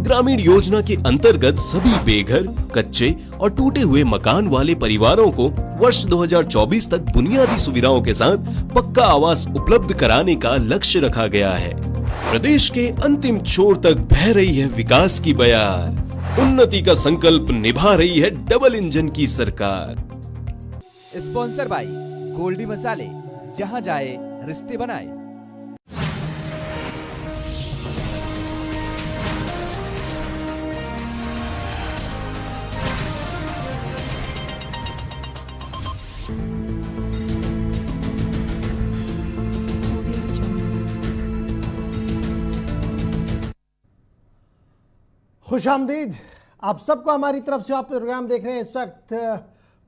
ग्रामीण योजना के अंतर्गत सभी बेघर, कच्चे और टूटे हुए मकान वाले परिवारों को वर्ष 2024 तक बुनियादी सुविधाओं के साथ पक्का आवास उपलब्ध कराने का लक्ष्य रखा गया है। प्रदेश के अंतिम छोर तक बह रही है विकास की बयार, उन्नति का संकल्प निभा रही है डबल इंजन की सरकार। स्पॉन्सर बाय गोल्डी मसाले, जहां जाए रिश्ते बनाए। खुशामदीद आप सबको हमारी तरफ से। आप प्रोग्राम देख रहे हैं इस वक्त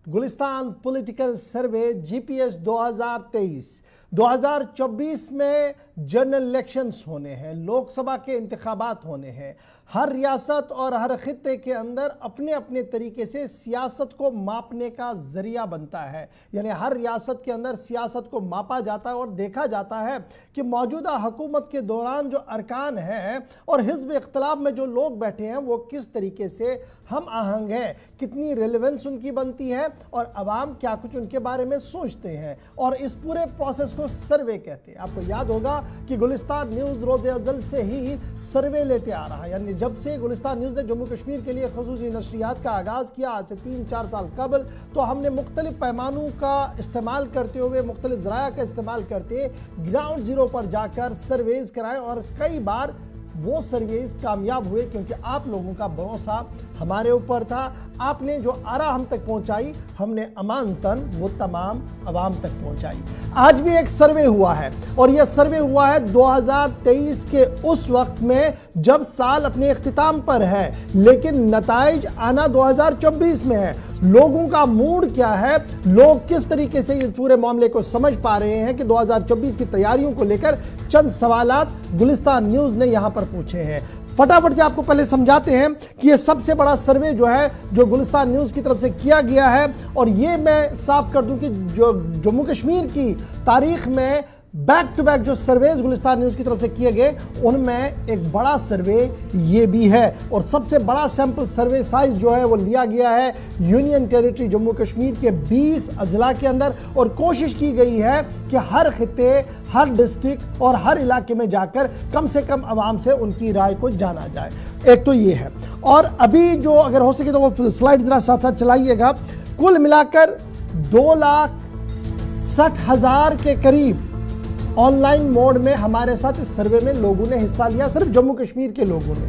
गुलिस्तान पॉलिटिकल सर्वे जीपीएस 2024 में जनरल इलेक्शंस होने हैं, लोकसभा के इंतखाबात होने हैं। हर रियासत और हर खित्ते के अंदर अपने अपने तरीके से सियासत को मापने का जरिया बनता है, यानी हर रियासत के अंदर सियासत को मापा जाता है और देखा जाता है कि मौजूदा हुकूमत के दौरान जो अरकान हैं और हिज़्ब इख्तिलाफ में जो लोग बैठे हैं वो किस तरीके से हम आहंग हैं, कितनी रेलेवेंस उनकी बनती है और अवाम क्या कुछ उनके बारे में सोचते हैं, और इस पूरे प्रोसेस को सर्वे कहते हैं। आपको याद होगा कि गुलिस्तान न्यूज़ रोज़े अव्वल से ही सर्वे लेते आ रहा है, यानी जब से गुलिस्तान न्यूज़ ने जम्मू कश्मीर के लिए खसूसी नशरियात का आगाज़ किया आज से 3-4 साल कबल, तो हमने मुख्तलिफ पैमानों का इस्तेमाल करते हुए, मुख्तलिफ ज़राया का इस्तेमाल करते ग्राउंड ज़ीरो पर जाकर सर्वेज़ कराए और कई बार वो सर्वेज कामयाब हुए क्योंकि आप लोगों का भरोसा हमारे ऊपर था। आपने जो आरा हम तक पहुंचाई, हमने अमानतन वो तमाम अवाम तक पहुंचाई। आज भी एक सर्वे हुआ है और यह सर्वे हुआ है 2023 के उस वक्त में जब साल अपने इख्तिताम पर है, लेकिन नताइज आना 2024 में है। लोगों का मूड क्या है, लोग किस तरीके से इस पूरे मामले को समझ पा रहे हैं कि 2024 की तैयारियों को लेकर चंद सवालात गुलिस्तान न्यूज़ ने यहां पर पूछे हैं। फटाफट से आपको पहले समझाते हैं कि यह सबसे बड़ा सर्वे जो है जो गुलिस्तान न्यूज़ की तरफ से किया गया है, और ये मैं साफ कर दूं कि जो जम्मू कश्मीर की तारीख में बैक टू बैक जो सर्वेज गुलिस्तान न्यूज़ की तरफ से किए गए उनमें एक बड़ा सर्वे ये भी है। और सबसे बड़ा सैंपल सर्वे साइज जो है वो लिया गया है यूनियन टेरिटरी जम्मू कश्मीर के 20 अजला के अंदर, और कोशिश की गई है कि हर खित्ते, हर डिस्ट्रिक्ट और हर इलाके में जाकर कम से कम आवाम से उनकी राय को जाना जाए। एक तो ये है, और अभी जो अगर हो सके तो वो स्लाइड जरा साथ साथ चलाइएगा। कुल मिलाकर 2,60,000 के करीब ऑनलाइन मोड में हमारे साथ इस सर्वे में लोगों ने हिस्सा लिया, सिर्फ जम्मू कश्मीर के लोगों ने।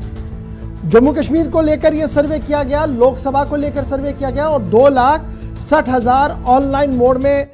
जम्मू कश्मीर को लेकर यह सर्वे किया गया, लोकसभा को लेकर सर्वे किया गया, और 2,60,000 ऑनलाइन मोड में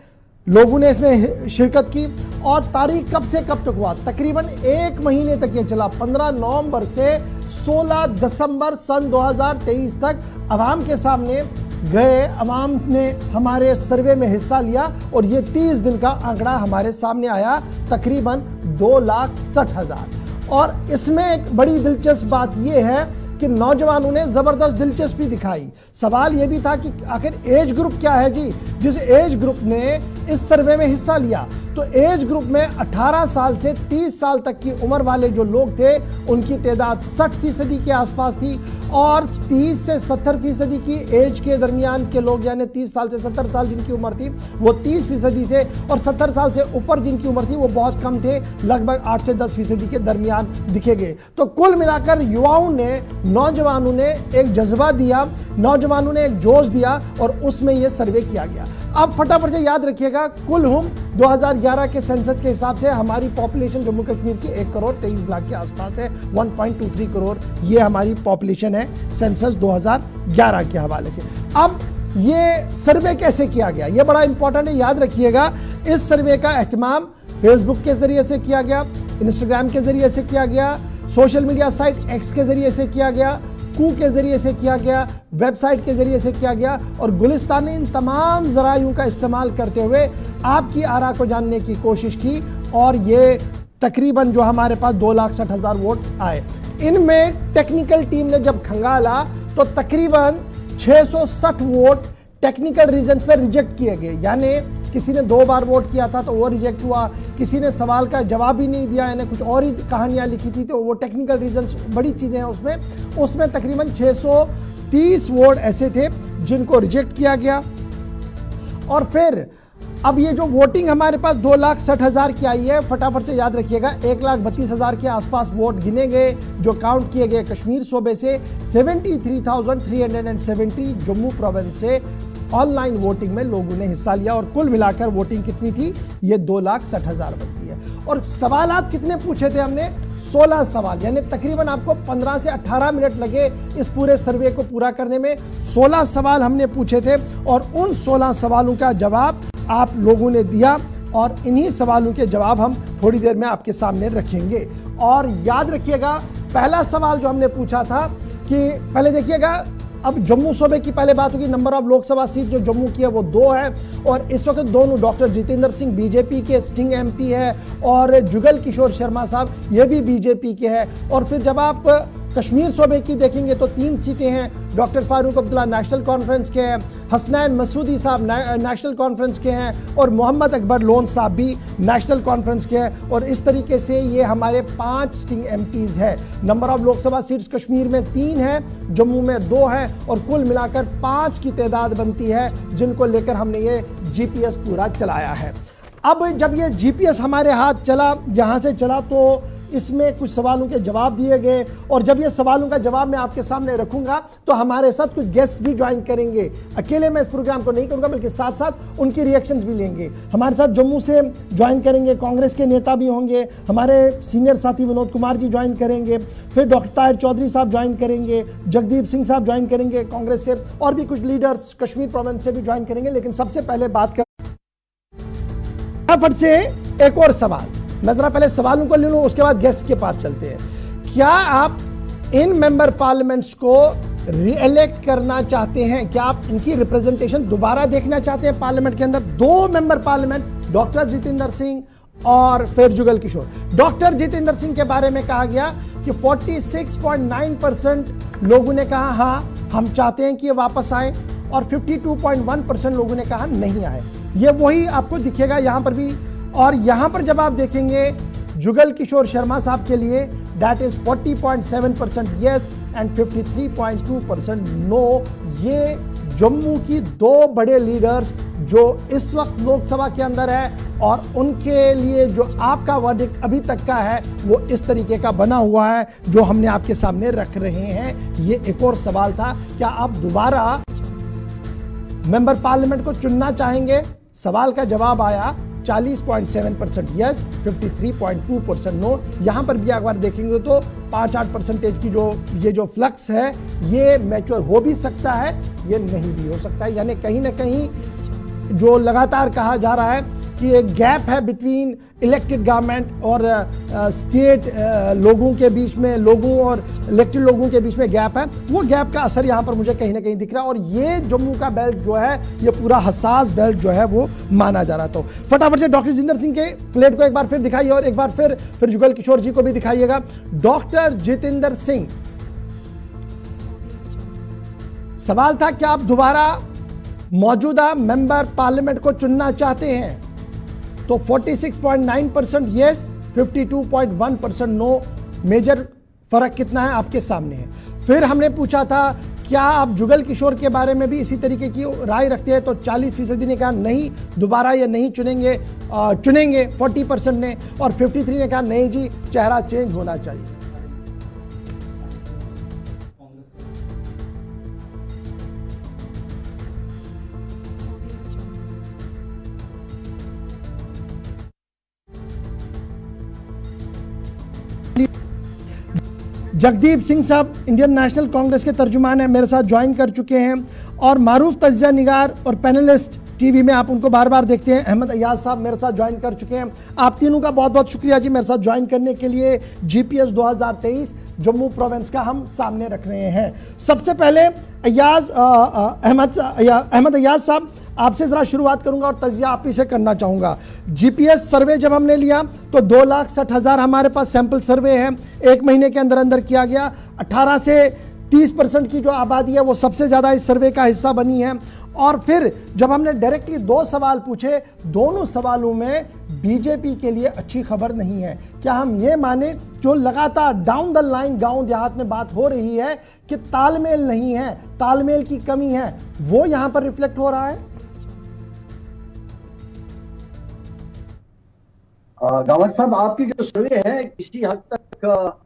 लोगों ने इसमें शिरकत की। और तारीख कब से कब तक हुआ, तकरीबन 1 महीने तक ये चला। 15 नवंबर से 16 दिसंबर सन 2023 तक अवाम के सामने गए, अवाम ने हमारे सर्वे में हिस्सा लिया और ये 30 दिन का आंकड़ा हमारे सामने आया, तकरीबन 2,60,000। और इसमें एक बड़ी दिलचस्प बात यह है कि नौजवानों ने ज़बरदस्त दिलचस्पी दिखाई। सवाल यह भी था कि आखिर एज ग्रुप क्या है जी, जिस एज ग्रुप ने इस सर्वे में हिस्सा लिया। तो एज ग्रुप में 18 साल से 30 साल तक की उम्र वाले जो लोग थे उनकी तादाद 60% के आसपास थी, और 30 से 70% की एज के दरमियान के लोग, यानी 30 साल से 70 साल जिनकी उम्र थी वो 30% थे, और 70 साल से ऊपर जिनकी उम्र थी वो बहुत कम थे, लगभग 8 से 10% के दरमियान दिखे गए। तो कुल मिलाकर युवाओं ने, नौजवानों ने एक जज्बा दिया, नौजवानों ने एक जोश दिया और उसमें यह सर्वे किया गया। अब फटाफट से याद रखिएगा, कुल हम 2011 के सेंसस के हिसाब से हमारी पॉपुलेशन जम्मू कश्मीर की 1,23,00,000 के आसपास है, 1.23 करोड़ ये हमारी पॉपुलेशन है सेंसस 2011 के हवाले से। अब ये सर्वे कैसे किया गया, ये बड़ा इंपॉर्टेंट है, याद रखिएगा। इस सर्वे का एहतमाम फेसबुक के जरिए से किया गया, इंस्टाग्राम के जरिए से किया गया, सोशल मीडिया साइट एक्स के जरिए से किया गया, कू के जरिए से किया गया, वेबसाइट के जरिए से किया गया, और गुलिस्तान ने इन तमाम जरायों का इस्तेमाल करते हुए आपकी आरा को जानने की कोशिश की, और ये तकरीबन जो हमारे पास 2,60,000 वोट आए। इनमें टेक्निकल टीम ने जब खंगाला तो तकरीबन 660 वोट टेक्निकल रीजन पर रिजेक्ट किए गए, यानी किसी ने 2 बार वोट किया था तो वो रिजेक्ट हुआ, किसी ने सवाल का जवाब ही नहीं दिया, यानी कुछ और ही कहानियाँ लिखी थी, तो वो टेक्निकल रीजंस, बड़ी चीज़ें हैं उसमें तकरीबन 630 वोट ऐसे थे जिनको रिजेक्ट किया गया। और फिर अब ये जो वोटिंग हमारे पास 2,60,000 की आई है, फटाफट से याद रखिएगा 1,32,000 के आसपास वोट गिने गए जो काउंट किए गए कश्मीर सूबे से, 73,370 जम्मू प्रोविंस से ऑनलाइन वोटिंग में लोगों ने हिस्सा लिया और कुल मिलाकर वोटिंग कितनी थी, ये 2,60,000 बनती है। और सवालात कितने पूछे थे हमने, 16 सवाल, यानी तकरीबन आपको 15 से 18 मिनट लगे इस पूरे सर्वे को पूरा करने में। 16 सवाल हमने पूछे थे और उन 16 सवालों का जवाब आप लोगों ने दिया और इन्हीं सवालों के जवाब हम थोड़ी देर में आपके सामने रखेंगे। और याद रखिएगा पहला सवाल जो हमने पूछा था कि पहले देखिएगा, अब जम्मू सूबे की पहले बात होगी, नंबर ऑफ लोकसभा सीट जो जम्मू की है वो 2 है और इस वक्त दोनों डॉक्टर जितेंद्र सिंह बीजेपी के सिटिंग एमपी है और जुगल किशोर शर्मा साहब ये भी बीजेपी के हैं। और फिर जब आप कश्मीर सूबे की देखेंगे तो 3 सीटें हैं, doctor Farooq Abdullah national conference के हैं, हसनैन मसूदी साहब नेशनल कॉन्फ्रेंस के हैं और मोहम्मद अकबर लोन साहब भी नेशनल कॉन्फ्रेंस के हैं। और इस तरीके से ये हमारे 5 सिटिंग एमपीज है। Number of Lok Sabha seats Kashmir में 3 है, जम्मू में 2 है और कुल मिलाकर 5 की तादाद बनती है जिनको लेकर हमने ये जीपीएस पूरा चलाया है। अब जब ये जीपीएस हमारे हाथ चला, यहाँ से चला, तो इसमें कुछ सवालों के जवाब दिए गए और जब ये सवालों का जवाब मैं आपके सामने रखूंगा तो हमारे साथ कुछ गेस्ट भी ज्वाइन करेंगे। अकेले मैं इस प्रोग्राम को नहीं करूंगा बल्कि साथ साथ उनकी रिएक्शंस भी लेंगे। हमारे साथ जम्मू से ज्वाइन करेंगे, कांग्रेस के नेता भी होंगे, हमारे सीनियर साथी विनोद कुमार जी ज्वाइन करेंगे, फिर डॉक्टर ताहिर चौधरी साहब ज्वाइन करेंगे, जगदीप सिंह साहब ज्वाइन करेंगे कांग्रेस से और भी कुछ लीडर्स कश्मीर प्रोविंस से भी ज्वाइन करेंगे। लेकिन सबसे पहले बात कर फटाफट से एक और सवाल, मैं जरा पहले सवालों को ले लूं उसके बाद गेस्ट के पास चलते हैं। क्या आप इन मेंबर पार्लियामेंट्स को रीइलेक्ट करना चाहते हैं? क्या आप इनकी रिप्रेजेंटेशन दोबारा देखना चाहते हैं पार्लियामेंट के अंदर? 2 member parliament, doctor Jitendra Singh और फिर जुगल किशोर। डॉक्टर जितेंद्र सिंह के बारे में कहा गया कि 46.9% लोगों ने कहा हाँ हम चाहते हैं कि ये वापस आए और 52.1% लोगों ने कहा नहीं आए। ये वही आपको दिखेगा यहां पर भी। और यहां पर जब आप देखेंगे जुगल किशोर शर्मा साहब के लिए that is 40.7% yes and 53.2% no. ये जम्मू की 2 बड़े लीडर्स जो इस वक्त लोकसभा के अंदर है और उनके लिए जो आपका वर्डिक्ट अभी तक का है वो इस तरीके का बना हुआ है जो हमने आपके सामने रख रहे हैं। ये एक और सवाल था, क्या आप दोबारा मेंबर पार्लियामेंट को चुनना चाहेंगे? सवाल का जवाब आया 40.7% यस, 53.2% नो। यहां पर भी एक बार देखेंगे तो 5-8% की जो फ्लक्स है ये मैच्योर हो भी सकता है, ये नहीं भी हो सकता है। यानी कहीं ना कहीं जो लगातार कहा जा रहा है कि एक गैप है बिटवीन इलेक्टेड गवर्नमेंट और स्टेट लोगों के बीच में, लोगों और इलेक्टेड लोगों के बीच में गैप है, वो गैप का असर यहाँ पर मुझे कहीं ना कहीं दिख रहा है। और ये जम्मू का बेल्ट जो है ये पूरा हसास बेल्ट जो है वो माना जा रहा। तो फटाफट से डॉक्टर जितेंद्र सिंह के प्लेट को एक बार फिर दिखाइए और एक बार फिर जुगल किशोर जी को भी दिखाइएगा। डॉक्टर जितेंद्र सिंह, सवाल था कि आप दोबारा मौजूदा मेंबर पार्लियामेंट को चुनना चाहते हैं? तो 46.9% यस, 52.1% नो। मेजर फर्क कितना है आपके सामने है। फिर हमने पूछा था क्या आप जुगल किशोर के बारे में भी इसी तरीके की राय रखते हैं? तो 40% ने कहा नहीं, दोबारा ये नहीं चुनेंगे, 40% ने, और 53 ने कहा नहीं जी, चेहरा चेंज होना चाहिए। जगदीप सिंह साहब इंडियन नेशनल कांग्रेस के तर्जुमान हैं, मेरे साथ ज्वाइन कर चुके हैं। और मारूफ तजिया निगार और पैनलिस्ट टीवी में आप उनको बार बार देखते हैं, अहमद अयाज साहब मेरे साथ ज्वाइन कर चुके हैं। आप तीनों का बहुत बहुत शुक्रिया जी मेरे साथ ज्वाइन करने के लिए। जीपीएस 2023 जम्मू प्रोविंस का हम सामने रख रहे हैं। सबसे पहले अहमद अयाज साहब आपसे जरा शुरुआत करूंगा और तजिया आप ही से करना चाहूंगा। जीपीएस सर्वे जब हमने लिया तो 2,60,000 हमारे पास सैंपल सर्वे है, 1 महीने के अंदर अंदर किया गया। 18 से 30% की जो आबादी है वो सबसे ज्यादा इस सर्वे का हिस्सा बनी है और फिर जब हमने डायरेक्टली 2 सवाल पूछे, दोनों सवालों में बीजेपी के लिए अच्छी खबर नहीं है। क्या हम ये माने जो लगातार डाउन द लाइन गांव देहात में बात हो रही है कि तालमेल नहीं है, तालमेल की कमी है, वो यहां पर रिफ्लेक्ट हो रहा है? गंवर साहब, आपकी जो सर्वे है किसी हद तक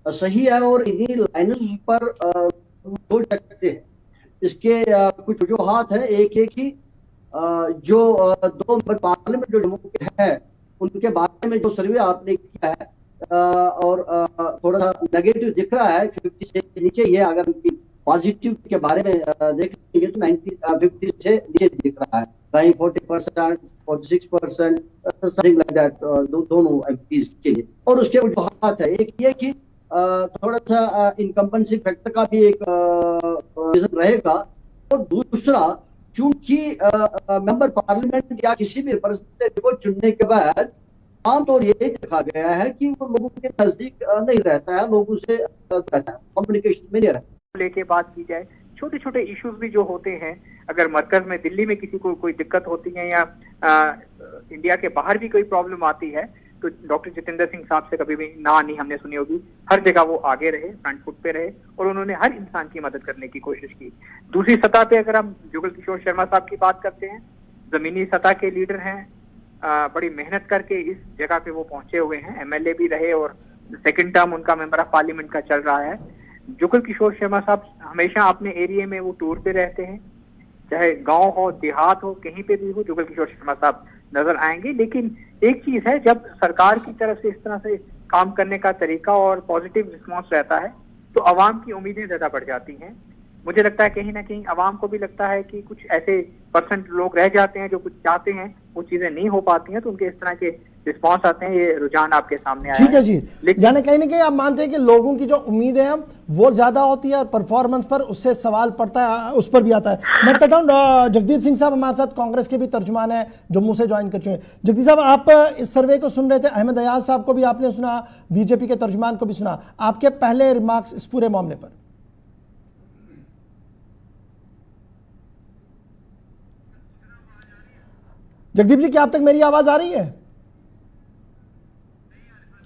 सही है और इन्हीं लाइन्स पर बोल सकते हैं। इसके कुछ वजूहात है। एक ही जो 2 मेंबर पार्लियामेंट जो जम्मू के हैं उनके बारे में जो सर्वे आपने किया है और थोड़ा सा नेगेटिव दिख रहा है, 50 से नीचे ये। अगर उनकी पॉजिटिव के बारे में देखेंगे तो 50 से नीचे दिख रहा है, कहीं 40%, 46%, समथिंग लाइक दैट, दोनों एमपीज के लिए। और उसके वजूहात है, एक ये कि थोड़ा सा इनकम्बेंसी फैक्टर का भी एक रीजन रहेगा, और दूसरा चूंकि मेंबर पार्लियामेंट या किसी भी रिप्रेजेंटेटिव को चुनने के बाद आमतौर ये देखा गया है कि वो लोगों के नजदीक नहीं रहता है, लोगों से रहता है, कम्युनिकेशन में नहीं रहता। लेके बात की जाए, छोटे छोटे इश्यूज भी जो होते हैं, अगर मरकज में दिल्ली में किसी को कोई दिक्कत होती है या इंडिया के बाहर भी कोई प्रॉब्लम आती है, तो डॉक्टर जितेंद्र सिंह साहब से कभी भी ना नहीं हमने सुनी होगी। हर जगह वो आगे रहे, फ्रंट फुट पे रहे और उन्होंने हर इंसान की मदद करने की कोशिश की। दूसरी सतह पे अगर हम जुगल किशोर शर्मा साहब की बात करते हैं, जमीनी सतह के लीडर हैं, बड़ी मेहनत करके इस जगह पे वो पहुंचे हुए हैं, एमएलए भी रहे और 2nd टर्म उनका मेंबर ऑफ पार्लियामेंट का चल रहा है। जुगल किशोर शर्मा साहब हमेशा अपने एरिया में वो टूर पे रहते हैं, चाहे गांव हो, देहात हो, कहीं पे भी हो, जुगल किशोर शर्मा साहब नजर आएंगे। लेकिन एक चीज है, जब सरकार की तरफ से इस तरह से काम करने का तरीका और पॉजिटिव रिस्पांस रहता है तो अवाम की उम्मीदें ज्यादा बढ़ जाती हैं। मुझे लगता है कहीं ना कहीं अवाम को भी लगता है कि कुछ ऐसे % लोग रह जाते हैं जो कुछ चाहते हैं, वो चीजें नहीं हो पाती हैं, तो उनके इस तरह के रिस्पांस आते हैं। ये रुझान आपके सामने आया ठीक है जी, यानी कहीं ना कहीं आप मानते हैं कि लोगों की जो उम्मीदें हैं वो ज्यादा होती है और परफॉर्मेंस पर उससे सवाल पड़ता है, उस पर भी आता है। मैं कहता हूँ जगदीप सिंह साहब हमारे साथ कांग्रेस के भी तर्जुमान है, जम्मू से ज्वाइन कर चुके हैं। जगदीप साहब, आप इस सर्वे को सुन रहे थे, अहमद अयाज साहब को भी आपने सुना, बीजेपी के तर्जुमान को भी सुना, आपके पहले रिमार्क्स इस पूरे मामले पर? जगदीप जी, क्या आप तक मेरी आवाज आ रही है?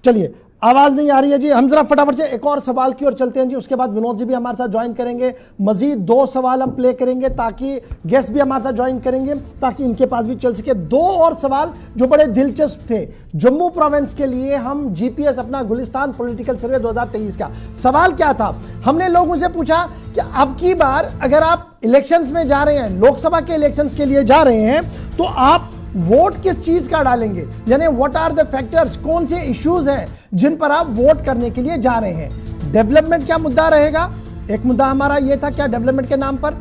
चलिए, आवाज नहीं आ रही है जी। हम जरा फटाफट से एक और सवाल की ओर चलते हैं जी, उसके बाद विनोद जी भी हमारे साथ ज्वाइन करेंगे। मजीद 2 सवाल हम प्ले करेंगे ताकि गेस्ट भी हमारे साथ ज्वाइन करेंगे, ताकि इनके पास भी चल सके। 2 और सवाल जो बड़े दिलचस्प थे। जम्मू प्रोविंस के लिए हम जीपीएस अपना गुलिस्तान पॉलिटिकल सर्वे 2023 का सवाल क्या था, हमने लोगों से पूछा कि अब की बार अगर आप इलेक्शंस में जा रहे हैं, लोकसभा के इलेक्शंस के लिए जा रहे हैं, तो आप वोट किस चीज का डालेंगे, यानी व्हाट आर द फैक्टर्स, कौन से इश्यूज हैं जिन पर आप वोट करने के लिए जा रहे हैं। डेवलपमेंट क्या मुद्दा रहेगा, एक मुद्दा हमारा यह था, क्या डेवलपमेंट के नाम पर,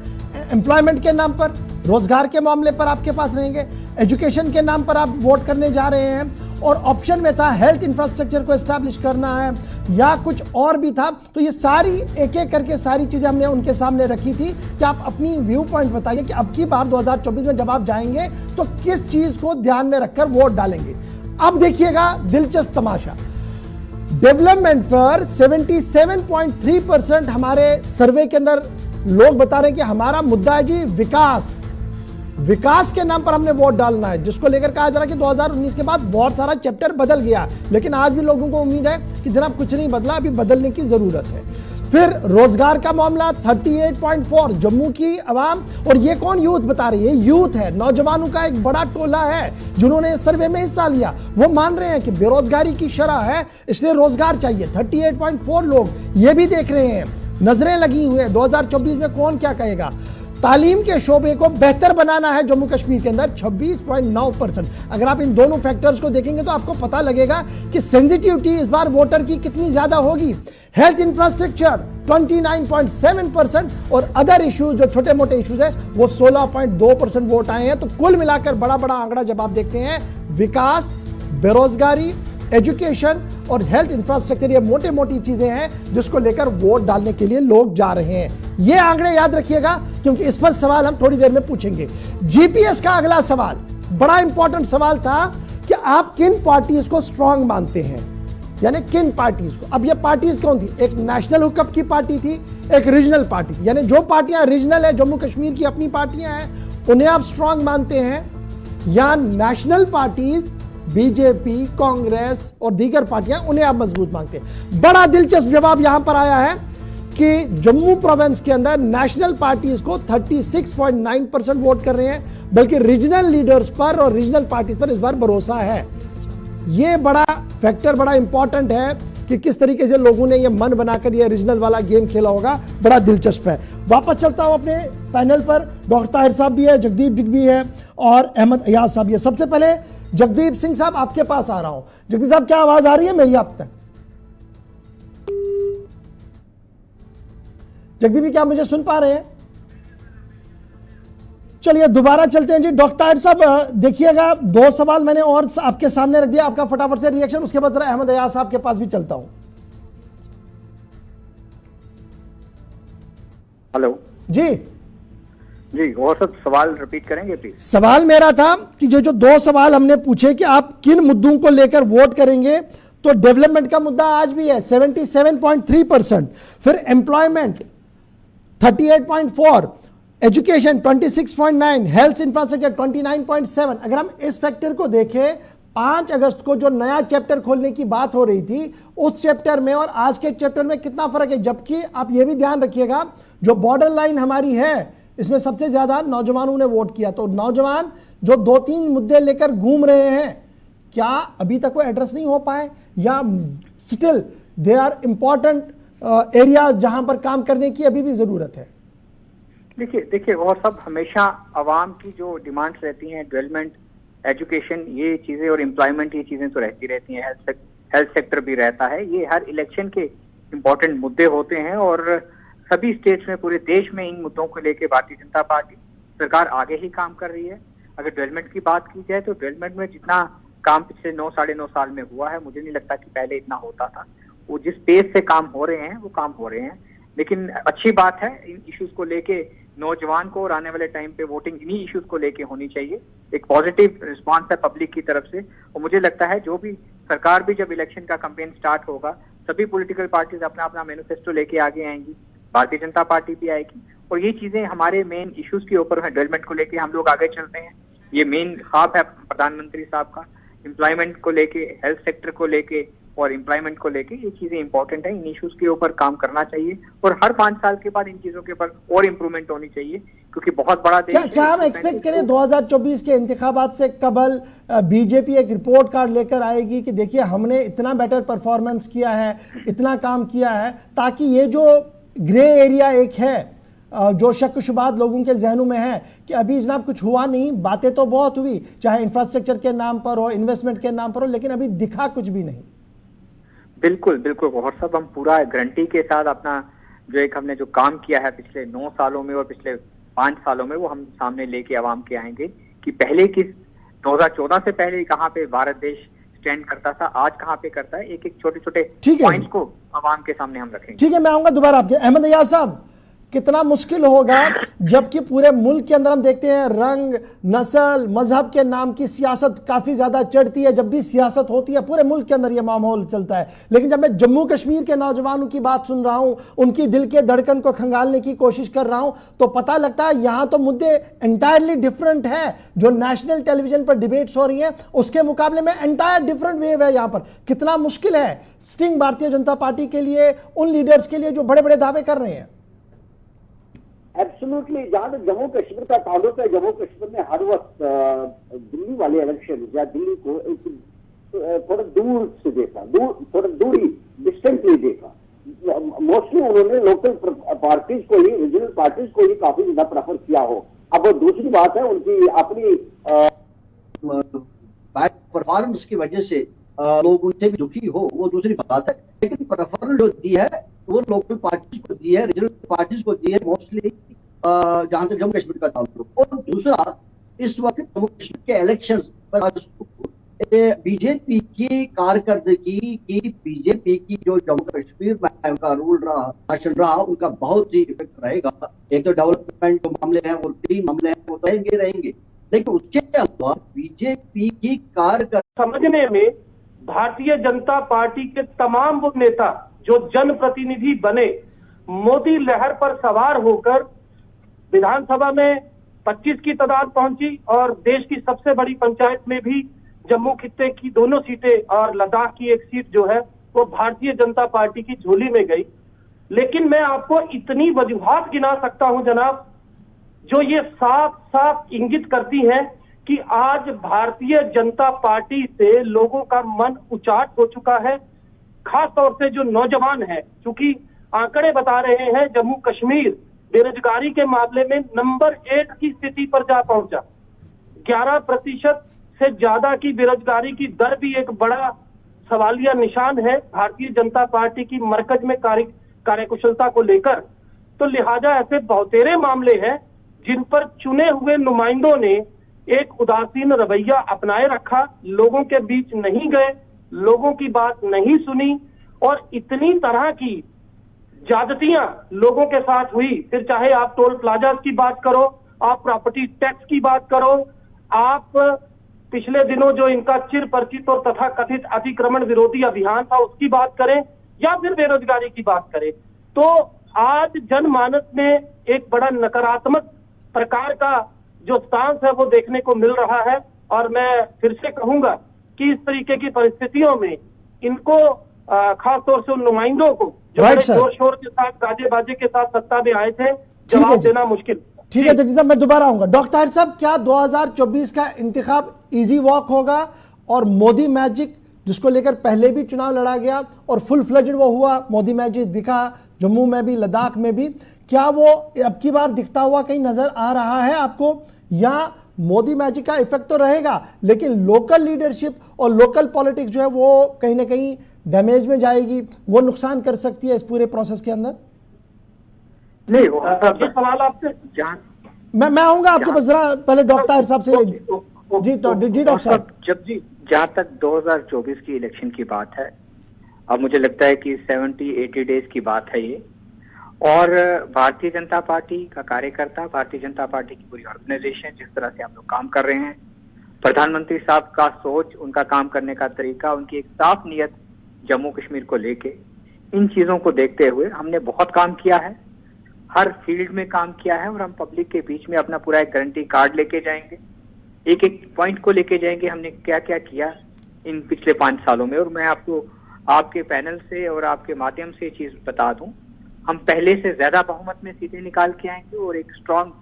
एम्प्लॉयमेंट के नाम पर, रोजगार के मामले पर आपके पास रहेंगे, एजुकेशन के नाम पर आप वोट करने जा रहे हैं, और ऑप्शन में था हेल्थ इंफ्रास्ट्रक्चर को एस्टैब्लिश करना है या कुछ और भी था। तो ये सारी एक एक करके सारी चीजें हमने उनके सामने रखी थी कि आप अपनी व्यू पॉइंट बताइए कि अब की बार 2024 में जब आप जाएंगे तो किस चीज को ध्यान में रखकर वोट डालेंगे। अब देखिएगा दिलचस्प तमाशा, डेवलपमेंट पर 77.3% हमारे सर्वे के अंदर लोग बता रहे हैं कि हमारा मुद्दा है जी विकास। विकास के नाम पर हमने वोट डालना है, जिसको लेकर कहा जा रहा है कि 2019 के बाद बहुत सारा चैप्टर बदल गया, लेकिन आज भी लोगों को उम्मीद है कि जनाब कुछ नहीं बदला, अभी बदलने की जरूरत है। फिर रोजगार का मामला 38.4, जम्मू की आवाम, और ये कौन यूथ बता रही है, यूथ है, नौजवानों का एक बड़ा टोला है जिन्होंने इस सर्वे में हिस्सा लिया। वो मान रहे हैं कि बेरोजगारी की शरह है, इसलिए रोजगार चाहिए। 38.4 लोग ये भी देख रहे हैं, नजरें लगी हुई है 2024 में कौन क्या कहेगा। तालीम के शोबे को बेहतर बनाना है जम्मू कश्मीर के अंदर 26.9%। अगर आप इन दोनों फैक्टर्स को देखेंगे तो आपको पता लगेगा कि सेंसिटिविटी इस बार वोटर की कितनी ज्यादा होगी। हेल्थ इंफ्रास्ट्रक्चर 29.7% और अदर इश्यूज जो छोटे मोटे इश्यूज है वो 16.2% वोट आए हैं। तो कुल मिलाकर बड़ा बड़ा आंकड़ा जब आप देखते हैं, विकास, बेरोजगारी, एजुकेशन और हेल्थ इंफ्रास्ट्रक्चर, ये मोटे मोटी चीजें हैं जिसको लेकर वोट डालने के लिए लोग जा रहे हैं। ये आंकड़े याद रखिएगा क्योंकि इस पर सवाल हम थोड़ी देर में पूछेंगे। जीपीएस का अगला सवाल बड़ा इंपॉर्टेंट सवाल था कि आप किन पार्टीज को स्ट्रांग मानते हैं, यानी किन पार्टीज को। अब ये पार्टीज कौन थी, एक नेशनल हुकअप की पार्टी थी, एक रीजनल पार्टी थी। यानी जो पार्टियां रीजनल है, जम्मू कश्मीर की अपनी पार्टियां हैं, उन्हें आप स्ट्रांग मानते हैं, या नेशनल पार्टीज बीजेपी, कांग्रेस और दीगर पार्टियां, उन्हें आप मजबूत मांगते हैं। बड़ा दिलचस्प जवाब यहां पर आया है कि जम्मू प्रोविंस के अंदर नेशनल पार्टीज को 36.9% वोट कर रहे हैं, बल्कि रीजनल लीडर्स पर और रीजनल पार्टीज पर इस बार भरोसा है। यह बड़ा फैक्टर बड़ा इंपॉर्टेंट है कि किस तरीके से लोगों ने यह मन बनाकर यह रीजनल वाला गेम खेला होगा, बड़ा दिलचस्प है। वापस चलता हूं अपने पैनल पर। डॉक्टर ताहिर साहब भी है, जगदीप भी है और अहमद अयाज साहब भी है। सबसे पहले जगदीप सिंह साहब आपके पास आ रहा हूं। जगदीप साहब, क्या आवाज आ रही है मेरी आप तक? जगदीप, क्या मुझे सुन पा रहे हैं? चलिए दोबारा चलते हैं जी। डॉक्टर ताहिर साहब देखिएगा, 2 सवाल मैंने और आपके सामने रख दिया, आपका फटाफट से रिएक्शन, उसके बाद जरा अहमद अयाज साहब के पास भी चलता हूं। हेलो जी जी, और सब सवाल रिपीट करेंगे प्लीज। सवाल मेरा था कि जो 2 सवाल हमने पूछे कि आप किन मुद्दों को लेकर वोट करेंगे, तो डेवलपमेंट का मुद्दा आज भी है 77.3%, फिर एम्प्लॉयमेंट 38.4, एजुकेशन 26.9, हेल्थ इंफ्रास्ट्रक्चर 29.7। अगर हम इस फैक्टर को देखें, 5 अगस्त को जो नया चैप्टर खोलने की बात हो रही थी, उस चैप्टर में और आज के चैप्टर में कितना फर्क है। जबकि आप यह भी ध्यान रखिएगा, जो बॉर्डर लाइन हमारी है, इसमें सबसे ज्यादा नौजवानों ने वोट किया। तो नौजवान जो 2-3 मुद्दे लेकर घूम रहे हैं, क्या अभी तक वो एड्रेस नहीं हो पाए, या still they are important area जहां पर काम करने की अभी भी जरूरत है? देखिए और सब हमेशा आवाम की जो डिमांड्स रहती हैं, डेवलपमेंट, एजुकेशन, ये चीजें और एम्प्लॉयमेंट, ये चीजें तो रहती हैं। हेल्थ सेक्टर भी रहता है। ये हर इलेक्शन के इम्पोर्टेंट मुद्दे होते हैं और सभी स्टेट्स में, पूरे देश में इन मुद्दों को लेकर भारतीय जनता पार्टी सरकार आगे ही काम कर रही है। अगर डेवलपमेंट की बात की जाए तो डेवलपमेंट में जितना काम पिछले 9-9.5 साल में हुआ है, मुझे नहीं लगता कि पहले इतना होता था। वो जिस पेस से काम हो रहे हैं, वो काम हो रहे हैं। लेकिन अच्छी बात है, इन इश्यूज को लेके नौजवान को और आने वाले टाइम पे वोटिंग इन्हीं इश्यूज को लेके होनी चाहिए। एक पॉजिटिव रिस्पांस है पब्लिक की तरफ से, और मुझे लगता है जो भी सरकार भी, जब इलेक्शन का कैंपेन स्टार्ट होगा, सभी पॉलिटिकल पार्टीज अपना अपना मैनिफेस्टो लेके आगे आएंगी, भारतीय जनता पार्टी भी आएगी, और ये चीजें हमारे मेन इश्यूज के ऊपर है। डेवलपमेंट को लेके हम लोग आगे चलते हैं, ये मेन ख्वाब है प्रधानमंत्री साहब का। एम्प्लॉयमेंट को लेके, हेल्थ सेक्टर को लेके और एम्प्लॉयमेंट को लेके, ये चीजें इंपॉर्टेंट है। इन इश्यूज के ऊपर काम करना चाहिए और हर 5 साल के बाद इन चीजों के ऊपर और इम्प्रूवमेंट होनी चाहिए, क्योंकि बहुत बड़ा देश। क्या हम एक्सपेक्ट करें 2024 के इंतखाबात से कबल बीजेपी एक रिपोर्ट कार्ड लेकर आएगी कि देखिए हमने इतना बेटर परफॉर्मेंस किया है, इतना काम किया है, ताकि ये जो ग्रे एरिया एक है, जो शक शुबात लोगों के जहनों में है कि अभी जनाब कुछ हुआ नहीं, बातें तो बहुत हुई, चाहे इंफ्रास्ट्रक्चर के नाम पर हो, इन्वेस्टमेंट के नाम पर हो, लेकिन अभी दिखा कुछ भी नहीं। बिल्कुल बिल्कुल, और सब हम पूरा गारंटी के साथ अपना जो एक हमने जो काम किया है पिछले 9 सालों में और पिछले 5 सालों में, वो हम सामने लेके आवाम के आएंगे कि पहले किस 2014 से पहले कहाँ पे भारत देश स्टैंड करता था, आज कहाँ पे करता है। एक एक छोटे छोटे पॉइंट्स को आवाम के सामने हम रखेंगे। ठीक है, मैं आऊंगा दोबारा आपके। अहमद अयाज साहब, कितना मुश्किल होगा जबकि पूरे मुल्क के अंदर हम देखते हैं रंग, नस्ल, मजहब के नाम की सियासत काफी ज्यादा चढ़ती है। जब भी सियासत होती है पूरे मुल्क के अंदर यह माहौल चलता है, लेकिन जब मैं जम्मू कश्मीर के नौजवानों की बात सुन रहा हूं, उनकी दिल के धड़कन को खंगालने की कोशिश कर रहा हूं, तो पता लगता है यहां तो मुद्दे एंटायरली डिफरेंट है। जो नेशनल टेलीविजन पर डिबेट्स हो रही हैं, उसके मुकाबले में एंटायर डिफरेंट वेव है यहां पर। कितना मुश्किल है स्टिंग भारतीय जनता पार्टी के लिए, उन लीडर्स के लिए जो बड़े बड़े दावे कर रहे हैं। एब्सोल्युटली, जहां तक जम्मू कश्मीर का ताल्लुक है, जम्मू कश्मीर ने हर वक्त दिल्ली वाले इलेक्शन या दिल्ली को एक थोड़ा दूर से देखा, थोड़ा दूरी डिस्टेंटली देखा। मोस्टली उन्होंने लोकल पार्टीज को ही, रीजनल पार्टीज को ही काफी ज्यादा प्रेफर किया हो। अब दूसरी बात है उनकी अपनी परफॉर्मेंस की वजह से लोग उनसे भी दुखी हो, वो दूसरी बात है। लेकिन प्रेफरेंस जो दी है वो लोकल पार्टीज को दी है, रीजनल पार्टीज को दी है मोस्टली, जहां तक जम्मू कश्मीर का ताल्लुक। और दूसरा, इस वक्त जम्मू कश्मीर के इलेक्शन पर बीजेपी की कारकर्दगी की, बीजेपी की जो जम्मू कश्मीर में उनका रूल रहा, शासन रहा, उनका बहुत ही इफेक्ट रहेगा। एक तो डेवलपमेंट जो मामले हैं, वो 3 मामले हैं, वो रहेंगे। लेकिन उसके अलावा बीजेपी की कारकर्दगी समझने में भारतीय जनता पार्टी के तमाम वो नेता जो जनप्रतिनिधि बने, मोदी लहर पर सवार होकर विधानसभा में 25 की तादाद पहुंची और देश की सबसे बड़ी पंचायत में भी जम्मू खित्ते की दोनों सीटें और लद्दाख की एक सीट जो है वो भारतीय जनता पार्टी की झोली में गई। लेकिन मैं आपको इतनी वजूहात गिना सकता हूं जनाब, जो ये साफ साफ इंगित करती हैं कि आज भारतीय जनता पार्टी से लोगों का मन उचाट हो चुका है। खास तौर से जो नौजवान है, क्योंकि आंकड़े बता रहे हैं जम्मू कश्मीर बेरोजगारी के मामले में नंबर 1 की स्थिति पर जा पहुंचा। 11% से ज्यादा की बेरोजगारी की दर भी एक बड़ा सवालिया निशान है भारतीय जनता पार्टी की मरकज में कार्यकुशलता को लेकर। तो लिहाजा ऐसे बहुतेरे मामले हैं जिन पर चुने हुए नुमाइंदों ने एक उदासीन रवैया अपनाए रखा, लोगों के बीच नहीं गए, लोगों की बात नहीं सुनी और इतनी तरह की ज्यादतियां लोगों के साथ हुई। फिर चाहे आप टोल प्लाजा की बात करो, आप प्रॉपर्टी टैक्स की बात करो, आप पिछले दिनों जो इनका चिर परिचित और तथा कथित अतिक्रमण विरोधी अभियान था उसकी बात करें या फिर बेरोजगारी की बात करें, तो आज जनमानस में एक बड़ा नकारात्मक प्रकार का जो स्टांस है वो देखने को मिल रहा है। और मैं फिर से कहूंगा कि इस तरीके की परिस्थितियों में इनको खासतौर से उन नुमाइंदों को जो बड़े जोर शोर के साथ गाजे बाजे के साथ सत्ता में आए थे, जवाब देना मुश्किल। ठीक है जगदीश साहब, मैं दोबारा आऊंगा। डॉक्टर ताहिर साहब, क्या 2024 का इंतखाब इजी वॉक होगा और मोदी मैजिक जिसको लेकर पहले भी चुनाव लड़ा गया और फुल फ्लेज्ड वो हुआ, मोदी मैजिक दिखा जम्मू में भी लद्दाख में भी, क्या वो अब की बार दिखता हुआ कहीं नजर आ रहा है आपको, या मोदी मैजिक का इफेक्ट तो रहेगा लेकिन लोकल लीडरशिप और लोकल पॉलिटिक्स जो है वो कहीं ना कहीं डैमेज में जाएगी, वो नुकसान कर सकती है इस पूरे प्रोसेस के अंदर? नहीं, ये सवाल आपसे मैं आऊंगा आपके पास, जरा पहले डॉक्टर ताहिर साहब से। जी डॉक्टर साहब, जहां तक 2024 की इलेक्शन की बात है, अब मुझे लगता है कि 70-80 डेज की बात है ये, और भारतीय जनता पार्टी का कार्यकर्ता, भारतीय जनता पार्टी की पूरी ऑर्गेनाइजेशन जिस तरह से हम लोग काम कर रहे हैं, प्रधानमंत्री साहब का सोच, उनका काम करने का तरीका, उनकी एक साफ नीयत जम्मू कश्मीर को लेके, इन चीजों को देखते हुए हमने बहुत काम किया है, हर फील्ड में काम किया है और हम पब्लिक के बीच में अपना पूरा एक गारंटी कार्ड लेके जाएंगे, एक एक पॉइंट को लेके जाएंगे हमने क्या क्या किया इन पिछले 5 सालों में। और मैं आपको आपके पैनल से और आपके माध्यम से चीज बता दूं, हम पहले से ज्यादा बहुमत में सीटें निकाल के आएंगे और एक स्ट्रांग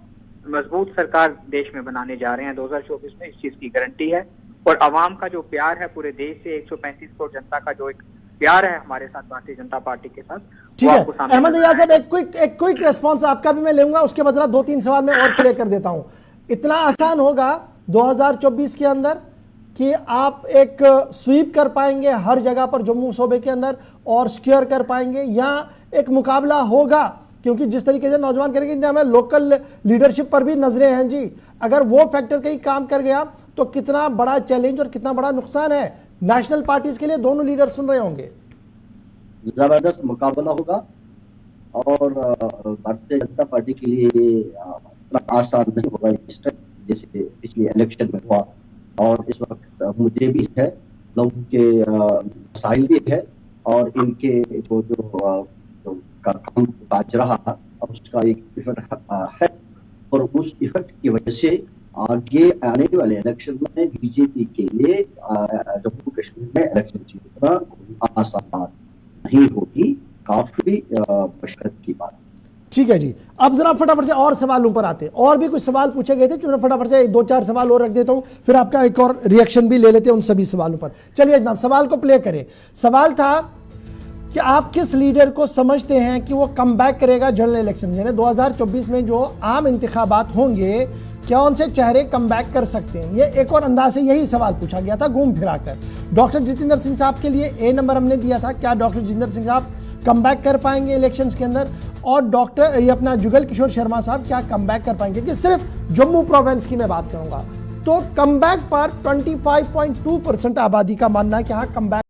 मजबूत सरकार देश में बनाने जा रहे हैं 2024 में, इस चीज की गारंटी है। और अवाम का जो प्यार है पूरे देश से, 135 करोड़ जनता का जो एक प्यार है हमारे साथ भारतीय जनता पार्टी के साथ, ठीक है। अहमद इजाज साहब, एक क्विक रिस्पांस आपका भी मैं लूंगा, उसके बाद 2-3 सवाल मैं और क्लियर कर देता हूं। इतना आसान होगा 2024 के अंदर कि आप एक स्वीप कर पाएंगे हर जगह पर जम्मू सूबे के अंदर और सिक्योर कर पाएंगे, या एक मुकाबला होगा? क्योंकि जिस तरीके से नौजवान करेंगे, हमें लोकल लीडरशिप पर भी नजरें हैं जी, अगर वो फैक्टर कहीं काम कर गया तो कितना बड़ा चैलेंज और कितना बड़ा नुकसान है नेशनल पार्टीज के लिए। दोनों लीडर सुन रहे होंगे। जबरदस्त मुकाबला होगा और भारतीय जनता पार्टी के लिए इतना आसान नहीं होगा जैसे पिछले इलेक्शन में हुआ। और इस वक्त मुझे भी है, लोगों के मसाइल भी है और इनके जो काम काज रहा और उसका एक इफेक्ट है, और उस इफेक्ट की वजह से आगे आने वाले इलेक्शन में बीजेपी के लिए जम्मू कश्मीर में इलेक्शन जीतना आसान नहीं होगी, काफी मशक्कत की बात। ठीक है जी, अब जरा फटाफट से और सवालों पर आते हैं। और भी कुछ सवाल पूछे गए थे, चलो फटाफट से 2-4 सवाल और रख देता हूं, फिर आपका एक और रिएक्शन भी ले लेते हैं उन सभी सवालों पर। चलिए जनाब, सवाल को प्ले करें। सवाल था कि आप किस लीडर को समझते हैं कि वो कम बैक करेगा जनरल इलेक्शन, यानी 2024 में जो आम इंतखाबात होंगे, क्या उनसे चेहरे कम बैक कर सकते हैं? ये एक और अंदाज से यही सवाल पूछा गया था घूम फिरा कर। डॉक्टर जितेंद्र सिंह साहब के लिए A नंबर हमने दिया था, क्या डॉक्टर जितेंद्र सिंह साहब कम बैक कर पाएंगे इलेक्शंस के अंदर? और डॉक्टर ये अपना जुगल किशोर शर्मा साहब क्या कम बैक कर पाएंगे? कि सिर्फ जम्मू प्रोविंस की मैं बात करूंगा तो कम बैक पर 25.2% आबादी का मानना है कि हाँ कम बैक